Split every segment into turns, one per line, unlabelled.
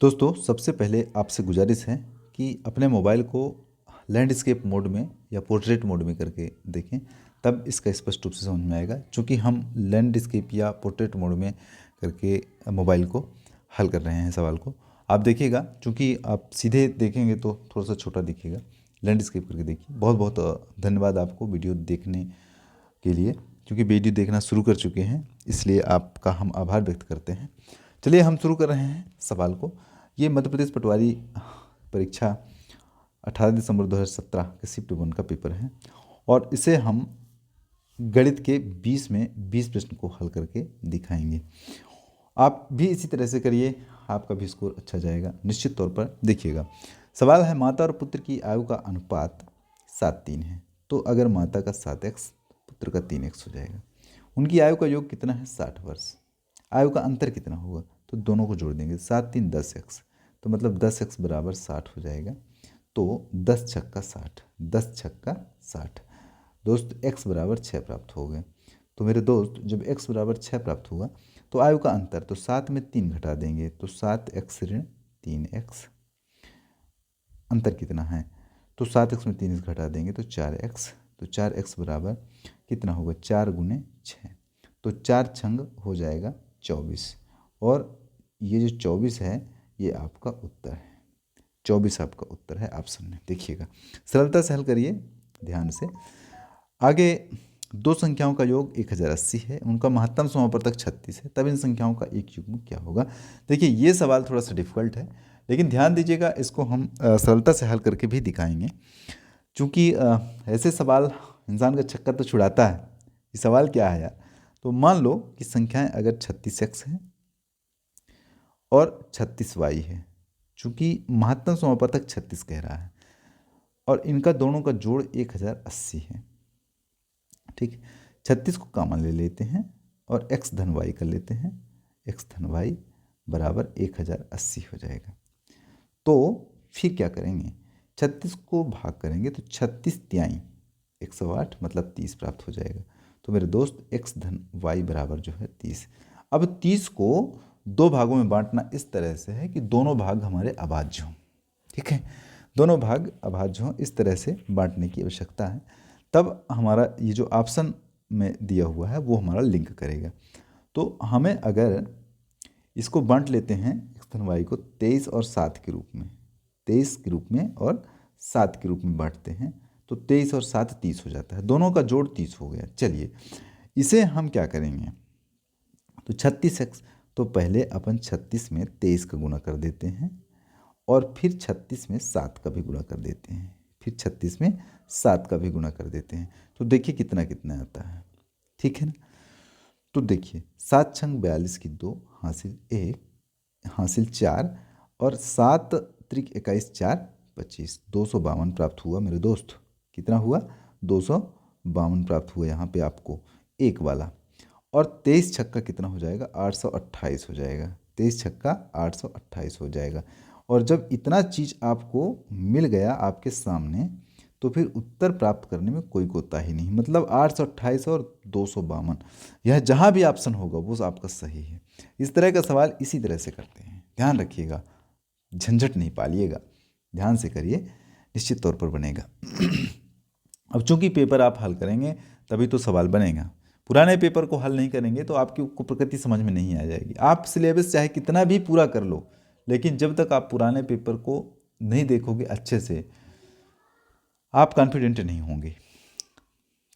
दोस्तों, सबसे पहले आपसे गुजारिश है कि अपने मोबाइल को लैंडस्केप मोड में या पोर्ट्रेट मोड में करके देखें, तब इसका स्पष्ट रूप से समझ में आएगा। चूँकि हम लैंडस्केप या पोर्ट्रेट मोड में करके मोबाइल को हल कर रहे हैं सवाल को। आप देखिएगा, चूँकि आप सीधे देखेंगे तो थोड़ा सा छोटा दिखेगा। लैंडस्केप करके देखिए। बहुत बहुत धन्यवाद आपको वीडियो देखने के लिए, क्योंकि वीडियो देखना शुरू कर चुके हैं, इसलिए आपका हम आभार व्यक्त करते हैं। चलिए हम शुरू कर रहे हैं सवाल को। ये मध्य प्रदेश पटवारी परीक्षा 18 दिसंबर 2017 के शिफ्ट 1 का पेपर है, और इसे हम गणित के 20 में 20 प्रश्न को हल करके दिखाएंगे। आप भी इसी तरह से करिए, आपका भी स्कोर अच्छा जाएगा निश्चित तौर पर। देखिएगा, सवाल है माता और पुत्र की आयु का अनुपात 7:3 है। तो अगर माता का 7x पुत्र का 3x हो जाएगा। उनकी आयु का योग कितना है? 60 वर्ष। आयु का अंतर कितना होगा? तो दोनों को जोड़ देंगे, 7 3 10x, तो मतलब 10x बराबर 60 हो जाएगा। तो 10 छक्का 60, 10 छक्का 60। दोस्त x बराबर 6 प्राप्त हो गए। तो मेरे दोस्त, जब x बराबर 6 प्राप्त हुआ तो आयु का अंतर, तो 7 में 3 घटा देंगे तो 7x ऋण 3x। अंतर कितना है? तो 7x में 3 घटा देंगे तो 4x। तो 4x बराबर कितना होगा? 4 गुने 6, तो 4 छंग हो जाएगा 24। और ये जो 24 है ये आपका उत्तर है। 24 आपका उत्तर है ऑप्शन में। देखिएगा, सरलता से हल करिए ध्यान से। आगे दो संख्याओं का योग 1080 है, उनका महत्तम समापवर्तक 36 है, तब इन संख्याओं का एक युग्म क्या होगा? देखिए, ये सवाल थोड़ा सा डिफिकल्ट है, लेकिन ध्यान दीजिएगा, इसको हम सरलता से हल करके भी दिखाएंगे। चूँकि ऐसे सवाल इंसान का चक्कर तो छुड़ाता है। ये सवाल क्या है यार? तो मान लो कि संख्याएं अगर 36x है और 36y है। चूँकि महत्तम समापवर्तक 36 कह रहा है और इनका दोनों का जोड़ 1080 है। ठीक, 36 को कॉमन ले लेते हैं और x धन y कर लेते हैं। x धन y बराबर 1080 हो जाएगा। तो फिर क्या करेंगे? 36 को भाग करेंगे तो 36 तिहाई 108 मतलब 30 प्राप्त हो जाएगा। तो मेरे दोस्त, x धन y बराबर जो है 30। अब 30 को दो भागों में बांटना इस तरह से है कि दोनों भाग हमारे अभाज्य हों। ठीक है, दोनों भाग अभाज्य हों, इस तरह से बांटने की आवश्यकता है। तब हमारा ये जो ऑप्शन में दिया हुआ है वो हमारा लिंक करेगा। तो हमें अगर इसको बांट लेते हैं x धन y को 23 और 7 के रूप में, 23 के रूप में और 7 के रूप में बांटते हैं, तो 23 और 7 30 हो जाता है। दोनों का जोड़ 30 हो गया। चलिए, इसे हम क्या करेंगे? तो 36x, तो पहले अपन 36 में 23 का गुणा कर देते हैं और फिर 36 में 7 का भी गुणा कर देते हैं, फिर 36 में 7 का भी गुणा कर देते हैं। तो देखिए कितना कितना आता है। ठीक है ना? तो देखिए, 7 छंग 42 की 2 हासिल 1 हासिल 4 और 7 त्रिक 21 4 25, 252 प्राप्त हुआ मेरे दोस्त। कितना हुआ? 252 प्राप्त हुआ यहाँ पे आपको एक वाला। और 23 छक्का कितना हो जाएगा? 828 हो जाएगा। 23 छक्का 828 हो जाएगा। और जब इतना चीज़ आपको मिल गया आपके सामने, तो फिर उत्तर प्राप्त करने में कोई कोताही नहीं। मतलब 828 और 252, यह जहाँ भी ऑप्शन होगा वो आपका सही है। इस तरह का सवाल इसी तरह से करते हैं, ध्यान रखिएगा, झंझट नहीं पालिएगा, ध्यान से करिए, निश्चित तौर पर बनेगा। अब चूंकि पेपर आप हल करेंगे तभी तो सवाल बनेगा। पुराने पेपर को हल नहीं करेंगे तो आपकी को प्रकृति समझ में नहीं आ जाएगी। आप सिलेबस चाहे कितना भी पूरा कर लो, लेकिन जब तक आप पुराने पेपर को नहीं देखोगे अच्छे से, आप कॉन्फिडेंट नहीं होंगे।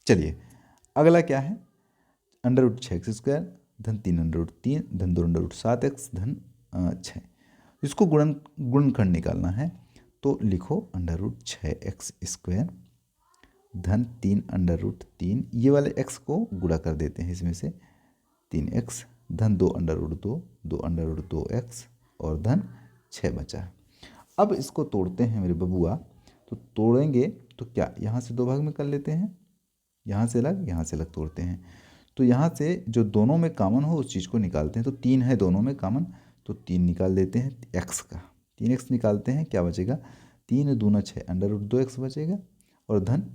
चलिए, अगला क्या है? अंडर रूट 6x² धन 3 अंडर रूट 3 धन 2 अंडर रूट 7x धन 6। इसको गुणनखंड निकालना है, तो लिखो अंडर रूट 6x² धन 3 अंडर रूट 3, ये वाले x को गुणा कर देते हैं इसमें से, 3x धन 2 under root 2, 2 under root 2x और धन 6 बचा। अब इसको तोड़ते हैं मेरे बबुआ। तो तोड़ेंगे तो क्या, यहाँ से दो भाग में कर लेते हैं, यहाँ से अलग यहाँ से अलग तोड़ते हैं। तो यहाँ से जो दोनों में कॉमन हो उस चीज़ को निकालते हैं। तो 3 है दोनों में कॉमन, तो 3 निकाल देते हैं x का। 3x निकालते हैं, क्या बचेगा? 3 दूना 6 अंडर रूट 2x बचेगा और धन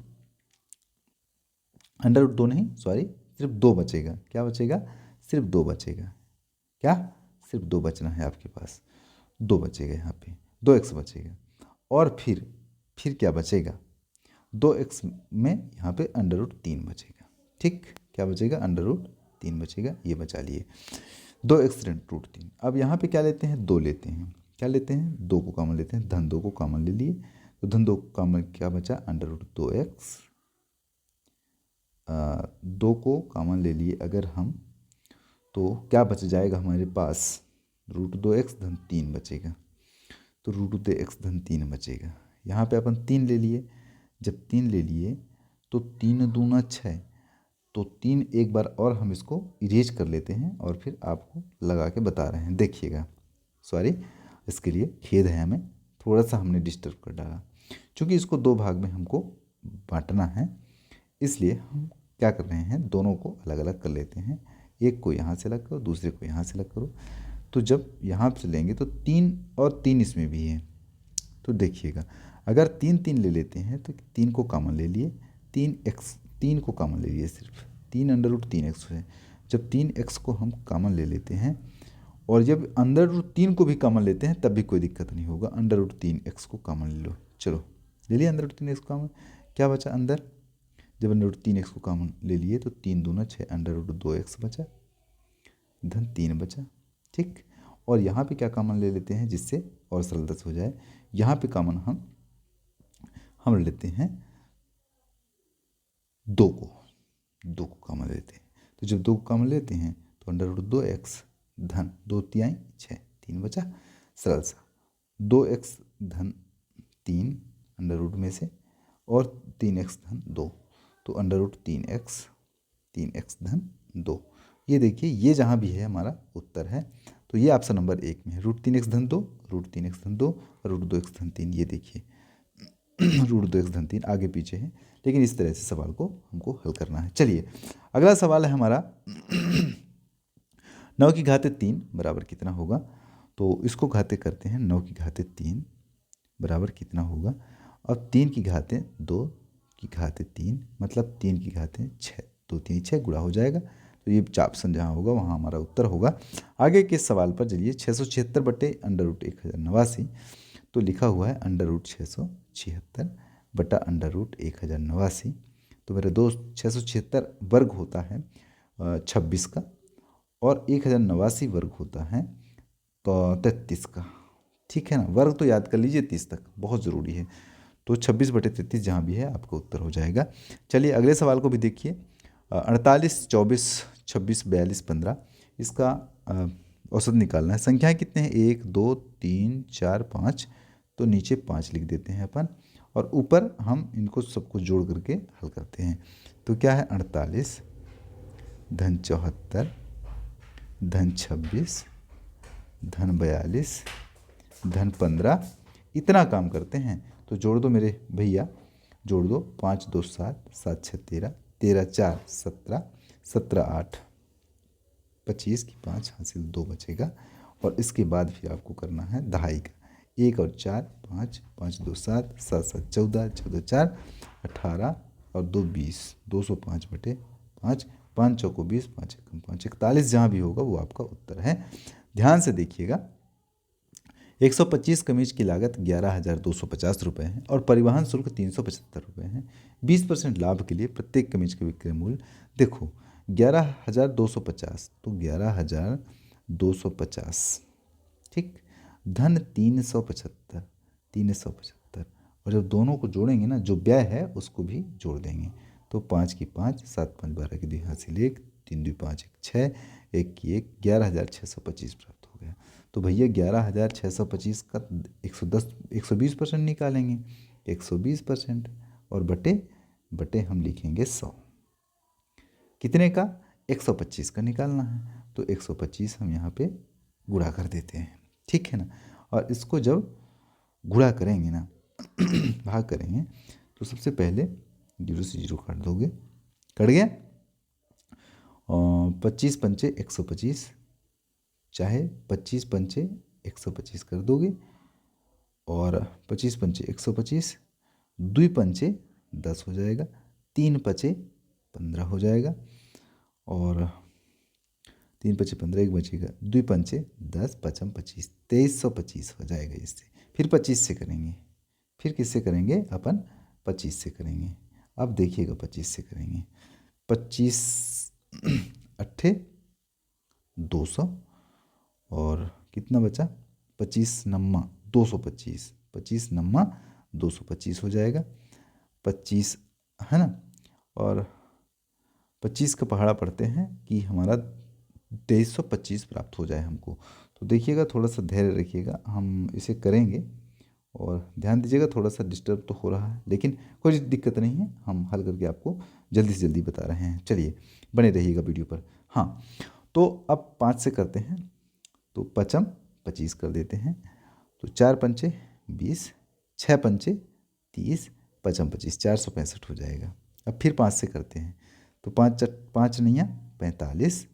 अंडर रूट 2 नहीं, सॉरी, सिर्फ 2 बचेगा। क्या बचेगा? सिर्फ 2 बचेगा। क्या? सिर्फ 2 बचना है आपके पास। 2 बचेगा यहाँ पे, 2x बचेगा। और फिर क्या बचेगा, 2x में यहाँ पे √3 बचेगा। ठीक, क्या बचेगा, √3 बचेगा, ये बचा लिए 2x √3। अब यहाँ पे क्या लेते हैं, 2 लेते हैं, क्या लेते हैं, 2 को कॉमन लेते हैं, धन 2 को कॉमन ले लिए, तो धन 2 को कॉमन क्या बचा, √2x। 2 को कॉमन ले लिए अगर हम, तो क्या बच जाएगा हमारे पास, √2x धन 3 बचेगा, तो √2x धन 3 बचेगा। यहाँ पे अपन 3 ले लिए, जब 3 ले लिए तो 3 दूना 6, तो 3 एक बार और हम इसको इरेज कर लेते हैं और फिर आपको लगा के बता रहे हैं, देखिएगा। सॉरी, इसके लिए खेद है, हमें थोड़ा सा हमने डिस्टर्ब कर डाला, क्योंकि इसको 2 भाग में हमको बांटना है, इसलिए हम क्या कर रहे हैं, दोनों को अलग अलग कर लेते हैं। एक को यहाँ से अलग करो, दूसरे को यहाँ से अलग करो, तो जब यहाँ से लेंगे तो 3 और 3 इसमें भी है, तो देखिएगा अगर 3 3 ले लेते हैं तो 3 को कॉमन ले लिए, 3 को कॉमन ले लिए, सिर्फ 3 √3x है। जब 3x को हम कॉमन ले लेते हैं और जब √3 को भी कॉमन लेते हैं तब भी कोई दिक्कत नहीं होगा, √3x को कॉमन ले लो। चलो ले लिया √3x को कॉमन, क्या बचा अंदर, जब √3x को कॉमन ले लिए तो 3 दूना 6, √2x बचा, धन 3 बचा। ठीक, और यहाँ पे क्या कॉमन ले लेते हैं जिससे और सरलता से हो जाए, यहाँ पे कॉमन हम लेते हैं 2 को कॉमन लेते हैं, तो जब 2 को कॉमन लेते हैं तो √2x धन 2 तिहाई 6, 3 बचा, सरल सा, 2x धन 3 अंडर में से और 3x धन 2, तो √3x धन 2। ये देखिए, ये जहाँ भी है हमारा उत्तर है, तो ये ऑप्शन नंबर 1 में है, √3x धन 2, √3x धन 2, √2x धन 3। ये देखिए √2x धन 3 आगे पीछे है, लेकिन इस तरह से सवाल को हमको हल करना है। चलिए अगला सवाल है हमारा 9 की घाते 3 बराबर कितना होगा, तो इसको घाते करते हैं, 9 की घाते 3 बराबर कितना होगा, अब 3 की घाते 2 की घाते 3 मतलब 3 की घाते 6, 2 3 6 गुणा हो जाएगा, तो ये ऑप्शन जहाँ होगा वहाँ हमारा उत्तर होगा। आगे के सवाल पर चलिए, 676 बटे √1089, तो लिखा हुआ है √676 बटा √1089, तो मेरे दोस्त 676 वर्ग होता है 26 का, और 1089 वर्ग होता है तो 33 का। ठीक है ना, वर्ग तो याद कर लीजिए 30 तक, बहुत ज़रूरी है, तो 26 बटे 33 जहाँ भी है आपका उत्तर हो जाएगा। चलिए अगले सवाल को भी देखिए, 48 24 26 42 15, इसका औसत निकालना है। संख्याएं कितने हैं, 1 2 3 4 5, तो नीचे 5 लिख देते हैं अपन, और ऊपर हम इनको सबको जोड़ करके हल करते हैं। तो क्या है, 48 धन 74 धन 26 धन 42 धन 15, इतना काम करते हैं। तो जोड़ दो मेरे भैया, जोड़ दो, 5 2 7, 7 6 13, 13 4 17, 17 8 25 की 5 हासिल 2 बचेगा, और इसके बाद फिर आपको करना है दहाई का, 1 और 4 5, 5 2 7, 7 7 14, 14 4 18 और 2 20, 205 बटे 5, 5 चौको 20, 5 एकम 5, 41 जहाँ भी होगा वो आपका उत्तर है। ध्यान से देखिएगा, 125 कमीज की लागत 11,250 रुपये है और परिवहन शुल्क 375 रुपये है। 20% लाभ के लिए प्रत्येक कमीज का विक्रय मूल्य देखो 11,250, तो 11,250, ठीक, धन 375, और जब दोनों को जोड़ेंगे ना, जो व्यय है उसको भी जोड़ देंगे, तो 5 की 5, 7 5 12 की 2 हासिल 1, 3 2 5 1 6, 1 की 1, 11,625 प्राप्त हो गया। तो भैया 11,625 का 120% निकालेंगे, 120%, और बटे हम लिखेंगे 100, कितने का, 125 का निकालना है, तो 125 हम यहाँ पे गुणा कर देते हैं, ठीक है ना। और इसको जब गुणा करेंगे ना भाग करेंगे, तो सबसे पहले 0 से 0 काट दोगे, कट गया, 25 पंचे 125, चाहे 25 पंचे 125 कर दोगे, और 25 पंचे 125, 2 पंचे 10 हो जाएगा, 3 पचे 15 हो जाएगा, और 3 पचे 15, एक बचेगा, 2 पंचे 10, 5 25, 2325 हो जाएगा इससे। फिर 25 से करेंगे, फिर किससे करेंगे अपन, 25 से करेंगे। अब देखिएगा 25 से करेंगे, 25 अट्ठे 200 और कितना बचा, 25 नम्मा 225, 25 नम्मा 225 हो जाएगा, 25 है ना। और 25 का पहाड़ा पढ़ते हैं कि हमारा 2325 प्राप्त हो जाए हमको। तो देखिएगा, थोड़ा सा धैर्य रखिएगा, हम इसे करेंगे और ध्यान दीजिएगा, थोड़ा सा डिस्टर्ब तो हो रहा है लेकिन कोई दिक्कत नहीं है, हम हल करके आपको जल्दी से जल्दी बता रहे हैं। चलिए बने रहिएगा वीडियो पर। हाँ, तो अब 5 से करते हैं, तो 5 25 कर देते हैं, तो 4 पंचे 20, 6 पंचे 30, 5 25, 465 हो जाएगा। अब फिर 5 से करते हैं, तो 5 नैया 45,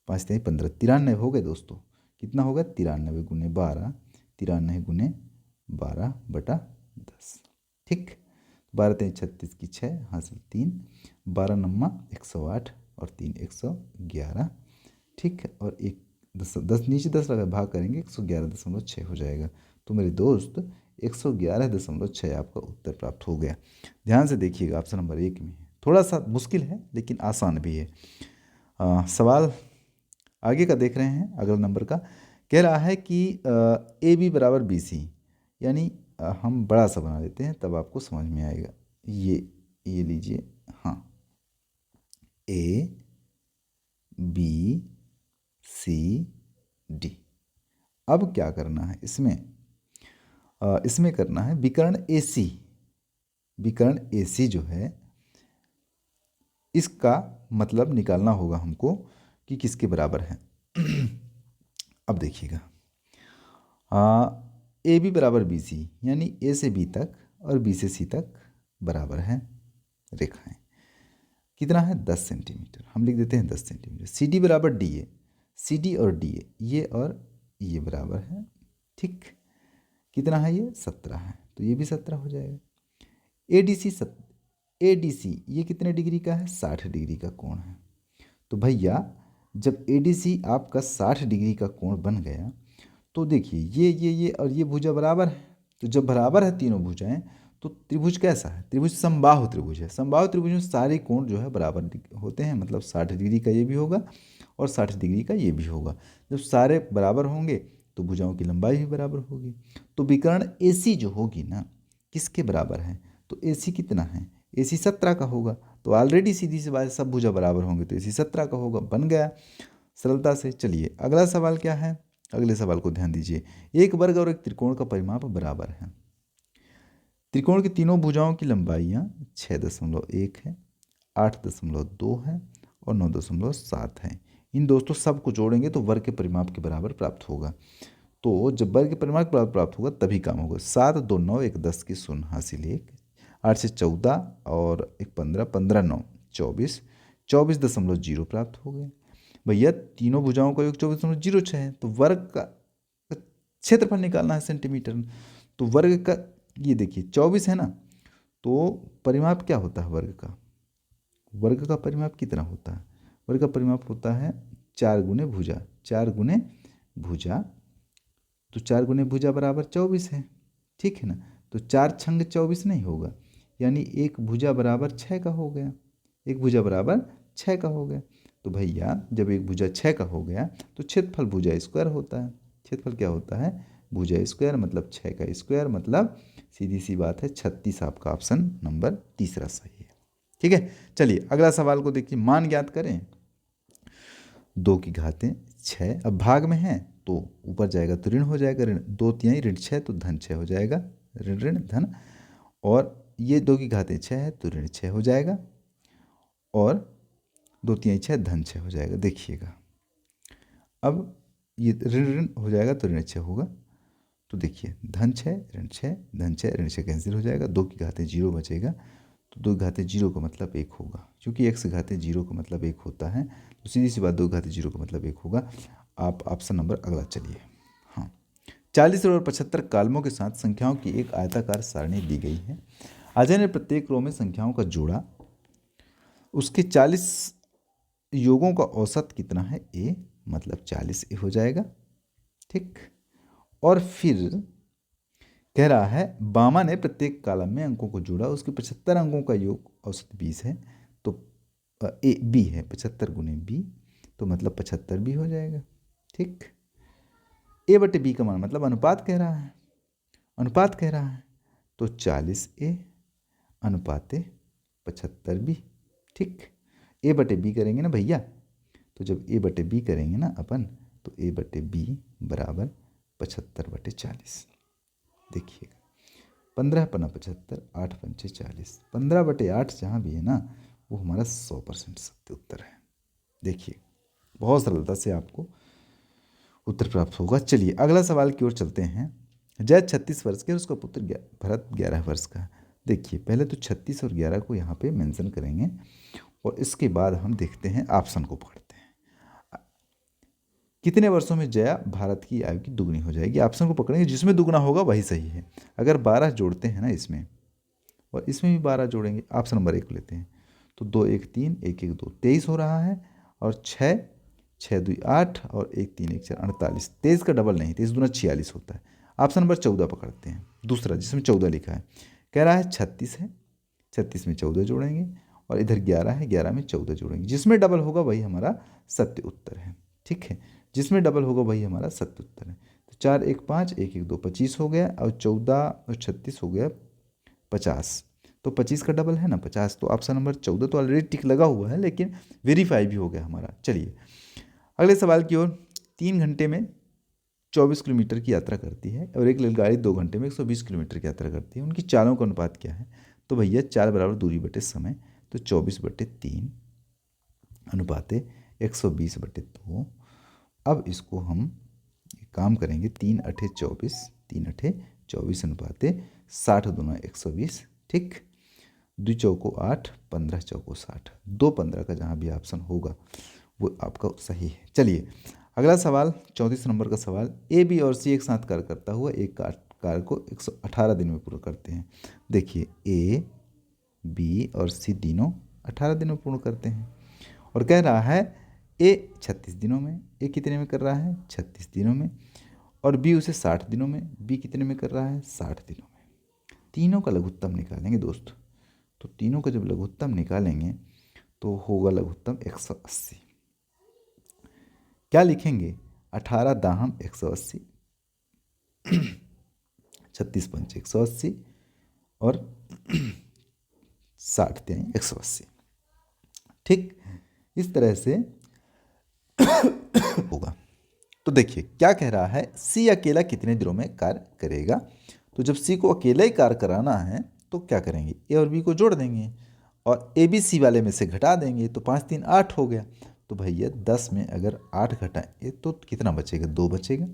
5 नहीं 15, 93 हो गए दोस्तों। कितना होगा, 93 गुने 12, 93 गुने 12 बटा 10। ठीक, 12 3 36 की 6 हासिल 3, 12 नम्मा 108 और 3 111। ठीक है, और एक 10 नीचे 10 लगा, भाग करेंगे 111.6 हो जाएगा। तो मेरे दोस्त 111.6 आपका उत्तर प्राप्त हो गया। ध्यान से देखिएगा, ऑप्शन नंबर 1 में थोड़ा सा मुश्किल है लेकिन आसान भी है। सवाल आगे का देख रहे हैं, अगला नंबर का कह रहा है कि ए बी बराबर बी सी, यानी हम बड़ा सा बना देते हैं तब आपको समझ में आएगा। ये लीजिए, हाँ, ए बी सी डी। अब क्या करना है इसमें, इसमें करना है विकर्ण ए सी। विकर्ण ए सी जो है, इसका मतलब निकालना होगा हमको कि किसके बराबर है। अब देखिएगा, ए बी बराबर बी सी, यानी ए से बी तक और बी से सी तक बराबर है रेखाएं। कितना है, 10 सेंटीमीटर, हम लिख देते हैं 10 सेंटीमीटर। सी डी बराबर डी ए, सी डी और डी ए, ये और ये बराबर है। ठीक, कितना है ये, 17 है, तो ये भी 17 हो जाएगा। A D C, A D C ये कितने डिग्री का है, 60 डिग्री का कोण है। तो भैया जब ए डी सी आपका 60 डिग्री का कोण बन गया, तो देखिए ये और ये भुजा बराबर है। तो जब बराबर है तीनों भुजाएं, तो त्रिभुज कैसा है, त्रिभुज समबाहु त्रिभुज है। समबाहु त्रिभुज में सारे कोण जो है बराबर होते हैं, मतलब 60 डिग्री का ये भी होगा और 60 डिग्री का ये भी होगा। जब सारे बराबर होंगे तो भुजाओं की लंबाई भी बराबर होगी। तो विकर्ण ए सी जो होगी ना, किसके बराबर है, तो ए सी कितना है, ए सी 17 का होगा। तो ऑलरेडी सीधी सी बात, सब भुजा बराबर होंगे तो ए सी 17 का होगा, बन गया सरलता से। चलिए अगला सवाल क्या है, अगले सवाल को ध्यान दीजिए। एक वर्ग और एक त्रिकोण का परिमाप बराबर है। त्रिकोण की तीनों भुजाओं की लंबाइयाँ 6.1 है, 8.2 है और 9.7 है। इन दोस्तों सबको जोड़ेंगे तो वर्ग के परिमाप के बराबर प्राप्त होगा। तो जब वर्ग के परिमाप के बराबर प्राप्त होगा तभी काम होगा। 7 2 9 1 10 की शून्य हासिल 1, 8 से 14 और 1 15, 15 9 24, 24.0 प्राप्त हो गए। भैया तीनों भुजाओं का योग 24.06 है, तो वर्ग का क्षेत्रफल निकालना है सेंटीमीटर। तो वर्ग का ये देखिए 24 है ना, तो परिमाप क्या होता है वर्ग का, वर्ग का परिमाप कितना होता है, वर्ग का परिमाप होता है 4 गुने भुजा, 4 गुने भुजा, तो 4 गुने भुजा बराबर 24 है। ठीक है ना, तो 4 छंग 24 नहीं होगा, यानी एक भुजा बराबर 6 का हो गया, एक भुजा बराबर 6 का हो गया। तो भैया जब एक भुजा 6 का हो गया तो क्षेत्रफल भुजा स्क्वायर होता है। क्षेत्रफल क्या होता है, भुजा स्क्वायर, मतलब 6 का स्क्वायर, मतलब सीधी सी बात है 36 आपका ऑप्शन नंबर तीसरा सही है। ठीक है, चलिए अगला सवाल को देखिए। मान ज्ञात करें, 2 की घातें 6, अब भाग में है तो ऊपर जाएगा तो ऋण हो जाएगा, ऋण 2 तिहाई ऋण 6 तो धन 6 हो जाएगा, ऋण ऋण धन। और ये 2 की घातें 6 है तो ऋण 6 हो जाएगा और 2 तिहाई 6 धन 6 हो जाएगा। देखिएगा अब ये ऋण ऋण हो जाएगा तो ऋण 6 होगा, तो देखिए धन 6 ऋण 6 धन 6 ऋण 6 कैंसिल हो जाएगा, 2 की घातें 0 बचेगा, तो 2 की घातें 0 का मतलब 1 होगा, क्योंकि x की घातें 0 का मतलब 1 होता है, तो सीधी सी बात 2 की घातें 0 का मतलब 1 होगा। आप ऑप्शन नंबर अगला चलिए। हाँ, 40 और 75 कालमों के साथ संख्याओं की एक आयताकार सारणी दी गई है। अजय ने प्रत्येक रो में संख्याओं का जोड़ा, उसके 40 योगों का औसत कितना है ए, मतलब 40 ए हो जाएगा। ठीक, और फिर कह रहा है बामा ने प्रत्येक कॉलम में अंकों को जोड़ा, उसके 75 अंकों का योग औसत 20 है, तो ए बी है 75 गुने बी, तो मतलब 75 बी हो जाएगा। ठीक, ए बटे बी का मान मतलब अनुपात कह रहा है, अनुपात कह रहा है, तो 40 ए अनुपाते 75 बी। ठीक, ए बटे बी करेंगे ना भैया, तो जब ए बटे बी करेंगे ना अपन, तो ए बटे बी बराबर 75 बटे 40। देखिएगा 15 पन्ना 75, 8 पंचे 40, 15 बटे 8 जहाँ भी है ना वो हमारा 100% सत्य उत्तर है। देखिए बहुत सरलता से आपको उत्तर प्राप्त होगा। चलिए अगला सवाल की ओर चलते हैं। जय 36 वर्ष के, उसका पुत्र भरत 11 वर्ष का। देखिए पहले तो 36 और 11 को यहाँ पे मेंशन करेंगे और इसके बाद हम देखते हैं ऑप्शन को पकड़ते हैं। कितने वर्षों में जया भारत की आयु की दुगनी हो जाएगी, ऑप्शन को पकड़ेंगे, जिसमें दुगना होगा वही सही है। अगर 12 जोड़ते हैं ना इसमें और इसमें भी 12 जोड़ेंगे, ऑप्शन नंबर 1 लेते हैं, तो 2 1 3 1 1 2 23 हो रहा है, और 6 6 2 8 और 1 3 1 4 48, 23 का डबल नहीं, 23 दूना 46 होता है। ऑप्शन नंबर 14 पकड़ते हैं, दूसरा जिसमें 14 लिखा है, कह रहा है 36 है, 36 में 14 जोड़ेंगे और इधर 11 है, 11 में 14 जोड़ेंगे, जिसमें डबल होगा वही हमारा सत्य उत्तर है। ठीक है, जिसमें डबल होगा वही हमारा सत्य उत्तर है। तो 4 1 5 1 1 2 25 हो गया, और 14 और 36 हो गया 50, तो 25 का डबल है ना 50, तो ऑप्शन नंबर 14 तो ऑलरेडी टिक लगा हुआ है लेकिन वेरीफाई भी हो गया हमारा। चलिए अगले सवाल की ओर। 3 घंटे में 24 किलोमीटर की यात्रा करती है और एक रेलगाड़ी 2 घंटे में 120 किलोमीटर की यात्रा करती है, उनकी चालों का अनुपात क्या है? तो भैया 4 बराबर दूरी बटे समय, तो 24 बटे 3 अनुपाते 120 बटे 2। अब इसको हम एक काम करेंगे, 3 अठे 24, 3 अठे 24 अनुपाते 60 दूना 120। ठीक, 2 चौको 8, 15 चौको 60, 2 15 का जहाँ भी ऑप्शन होगा वो आपका सही है। चलिए अगला सवाल 34 नंबर का सवाल। ए बी और सी एक साथ कार्य करता हुआ एक कार्य को 118 दिन में पूरा करते हैं। देखिए ए बी और सी तीनों 18 दिन में पूर्ण करते हैं, और कह रहा है ए 36 दिनों में, ए कितने में कर रहा है 36 दिनों में, और बी उसे 60 दिनों में, बी कितने में कर रहा है 60 दिनों में। तीनों का लघुत्तम निकालेंगे दोस्त, तो तीनों का जब लघुत्तम निकालेंगे तो होगा लघुत्तम 180। क्या लिखेंगे? 18 दाहम 180, 36 पंच 180 और 60 त्याई 180। ठीक, इस तरह से होगा। तो देखिए क्या कह रहा है, सी अकेला कितने दिनों में कार्य करेगा? तो जब सी को अकेला ही कार्य कराना है तो क्या करेंगे, ए और बी को जोड़ देंगे और ए बी सी वाले में से घटा देंगे, तो 5 3 8 हो गया। तो भैया 10 में अगर 8 घटाएंगे तो कितना बचेगा? 2 बचेगा।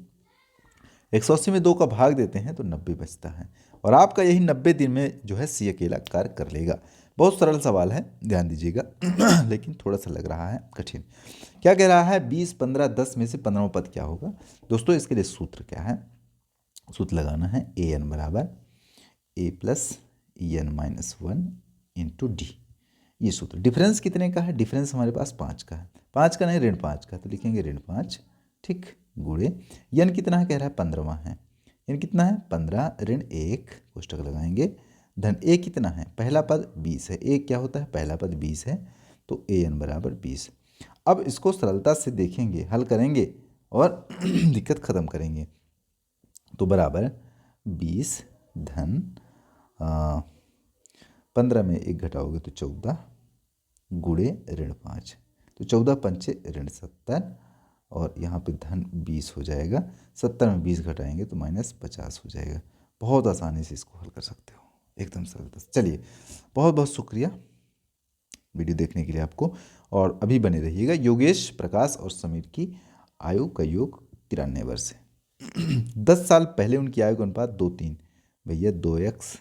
180 में 2 का भाग देते हैं तो 90 बचता है, और आपका यही 90 दिन में जो है सी अकेला कार्य कर लेगा। बहुत सरल सवाल है, ध्यान दीजिएगा लेकिन थोड़ा सा लग रहा है कठिन। क्या कह रहा है, 20 15 10 में से 15वां पद क्या होगा? दोस्तों इसके लिए सूत्र क्या है? सूत्र लगाना है ए एन बराबर a plus e n minus 1 into d. ये सूत्र डिफरेंस कितने का है? डिफरेंस हमारे पास 5 का है, 5 का नहीं ऋण 5 का, तो लिखेंगे ऋण 5। ठीक, गुणे यन कितना है? कह रहा है 15वां है, यन कितना है 15 ऋण 1 कोष्टक लगाएंगे, धन ए कितना है? पहला पद 20 है, ए क्या होता है? पहला पद 20 है, तो ए एन बराबर 20। अब इसको सरलता से देखेंगे, हल करेंगे और दिक्कत खत्म करेंगे, तो बराबर 20 धन 15 में 1 घटाओगे तो 14 गुणे ऋण 5, तो 14 पंचे ऋण 70, और यहाँ पे धन 20 हो जाएगा, 70 में 20 घटाएंगे तो माइनस 50 हो जाएगा। बहुत आसानी से इसको हल कर सकते हो, एकदम सरलता से। चलिए बहुत बहुत शुक्रिया वीडियो देखने के लिए आपको, और अभी बने रहिएगा। योगेश, प्रकाश और समीर की आयु का योग 93 वर्ष है। 10 साल पहले उनकी आयु का अनुपात 2:3, भैया 2x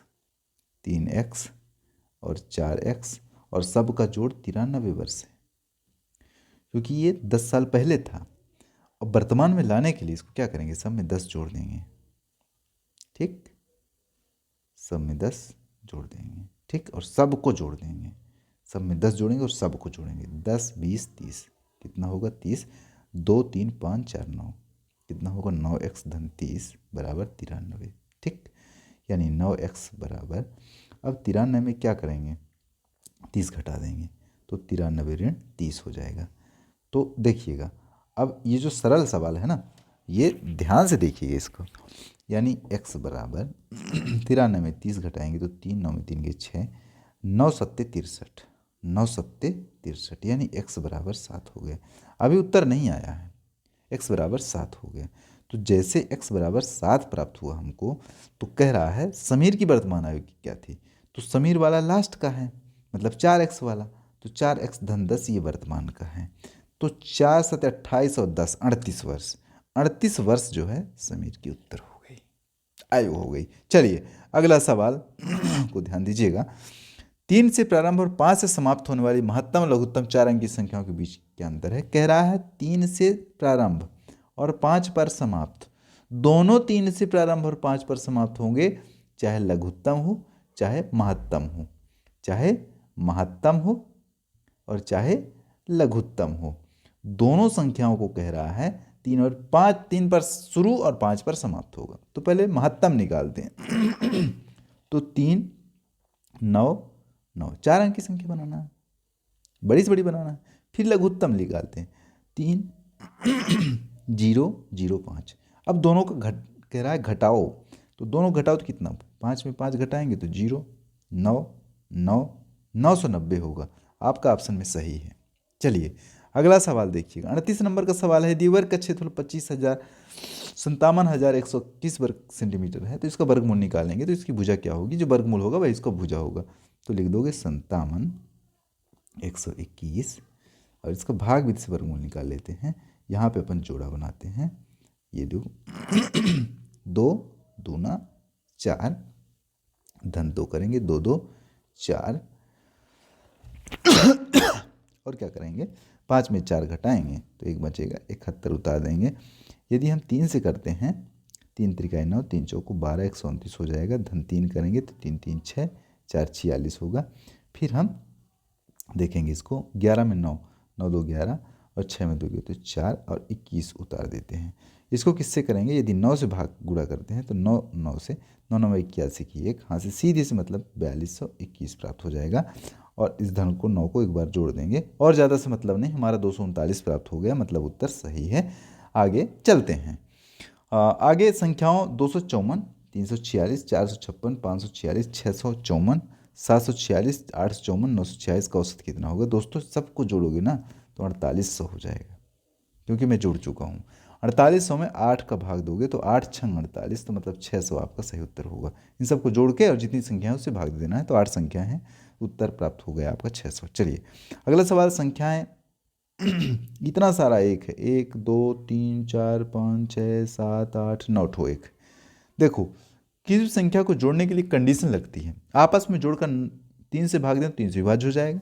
3x और 4x और सब का जोड़ 93 वर्ष है, क्योंकि ये 10 साल पहले था। और वर्तमान में लाने के लिए इसको क्या करेंगे, सब में 10 जोड़ देंगे। ठीक, सब में 10 जोड़ देंगे। ठीक, और सब को जोड़ देंगे, सब में 10 जोड़ेंगे और सब को जोड़ेंगे। 10 20 30 कितना होगा 30, 2 3 5 4 9 कितना होगा 9x धन 30 बराबर 93। ठीक, यानी 9x बराबर, अब 93 में क्या करेंगे 30 घटा देंगे तो 93 ऋण 30 हो जाएगा। तो देखिएगा अब ये जो सरल सवाल है ना, ये ध्यान से देखिएगा इसको, यानी x बराबर 93 में 30 घटाएंगे तो 3 9 में 3 के 6, 9 सत्ते 63, 9 सत्ते 63, यानी x बराबर 7 हो गया। अभी उत्तर नहीं आया है, x बराबर 7 हो गया। तो जैसे x बराबर 7 प्राप्त हुआ हमको, तो कह रहा है समीर की वर्तमान आयु क्या थी, तो समीर वाला लास्ट का है, मतलब 4x वाला, तो 4x धन 10 ये वर्तमान का है। तो 4 7 28 और 10 38 वर्ष, 38 वर्ष जो है समीर की उत्तर हो गई, आयु हो गई। चलिए अगला सवाल को ध्यान दीजिएगा। 3 से प्रारंभ और 5 से समाप्त होने वाली महत्तम लघुत्तम 4 अंकी संख्याओं के बीच क्या अंतर है। कह रहा है 3 से प्रारंभ और 5 पर समाप्त, दोनों 3 से प्रारंभ और 5 पर समाप्त होंगे, चाहे लघुत्तम हो चाहे महत्तम हो, चाहे महत्तम हो और चाहे लघुत्तम हो, दोनों संख्याओं को कह रहा है 3 और 5, 3 पर शुरू और 5 पर समाप्त होगा। तो पहले महत्तम निकालते हैं तो 3 9 9 4 अंक की संख्या बनाना है, बड़ी से बड़ी बनाना है। फिर लघुत्तम निकालते हैं 3 0 0 5, अब दोनों का कह रहा है घटाओ, तो दोनों घटाओ तो कितना, 5 में 5 घटाएंगे तो 0 9 9 990 होगा। आपका ऑप्शन में सही है। चलिए अगला सवाल देखिएगा। 38 नंबर का सवाल है, द्विवर्ग का क्षेत्रफल 57,121 वर्ग सेंटीमीटर है, तो इसका वर्गमूल निकालेंगे तो इसकी भुजा क्या होगी, जो वर्गमूल होगा वही इसका भुजा होगा। तो लिख दोगे 57,121 और इसका भाग विधि से वर्गमूल निकाल लेते हैं। यहाँ पे अपन जोड़ा बनाते हैं, ये दो 2 दूना 4 धन 2 करेंगे, 2 2 4 और क्या करेंगे 5 में 4 घटाएंगे तो 1 बचेगा, 71 उतार देंगे। यदि हम 3 से करते हैं, 3 त्रिकाई 9, 3 चौको 12, 129 हो जाएगा, धन 3 करेंगे तो 3 3 6 4 46 होगा। फिर हम देखेंगे इसको, 11 में 9 9 2 11 और 6 में 2 गए तो 4 और 21 उतार देते हैं। इसको किससे करेंगे, यदि 9 से भाग गुणा करते हैं तो 9 9 से 9 9 81 की 1, हाँ से सीधे से मतलब 4221 प्राप्त हो जाएगा। और इस धन को 9 को एक बार जोड़ देंगे, और ज़्यादा से मतलब नहीं, हमारा 239 प्राप्त हो गया, मतलब उत्तर सही है। आगे चलते हैं। आगे संख्याओं 254 346 456 546 654 746 854 946 का औसत कितना होगा। दोस्तों सबको जोड़ोगे ना तो 4800 हो जाएगा, क्योंकि मैं जोड़ चुका हूँ। 4800 में 8 का भाग दोगे तो 8 छंग 48, तो मतलब 600 आपका सही उत्तर होगा। इन सबको जोड़ के और जितनी संख्या है उससे भाग देना है, तो 8 संख्या है, उत्तर प्राप्त हो गया आपका 600। चलिए अगला सवाल, संख्याएं इतना सारा एक है, 1 2 3 4 5 6 7 8 9 ठो एक। देखो किसी भी संख्या को जोड़ने के लिए कंडीशन लगती है, आपस में जोड़कर 3 से भाग दें तो 3 से विभाज्य हो जाएगा,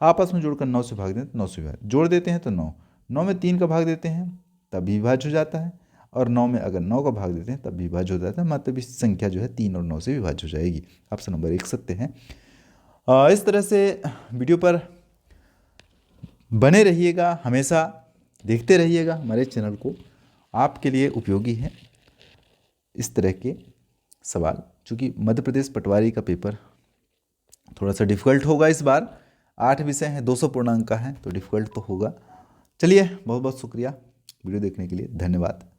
आपस में जोड़कर 9 से भाग दें तो 9 से विभाज्य, जोड़ देते हैं तो 9 9 में 3 का भाग देते हैं तब भी विभाज्य हो जाता है, और 9 में अगर 9 का भाग देते हैं तब भी विभाज्य हो जाता है, मतलब इस संख्या जो है 3 और 9 से विभाज्य हो जाएगी। ऑप्शन नंबर 1 सत्य है। इस तरह से वीडियो पर बने रहिएगा, हमेशा देखते रहिएगा हमारे चैनल को, आपके लिए उपयोगी है इस तरह के सवाल। चूँकि मध्य प्रदेश पटवारी का पेपर थोड़ा सा डिफ़िकल्ट होगा इस बार, 8 विषय हैं, 200 पूर्णांक का है, तो डिफ़िकल्ट तो होगा। चलिए बहुत बहुत शुक्रिया वीडियो देखने के लिए, धन्यवाद।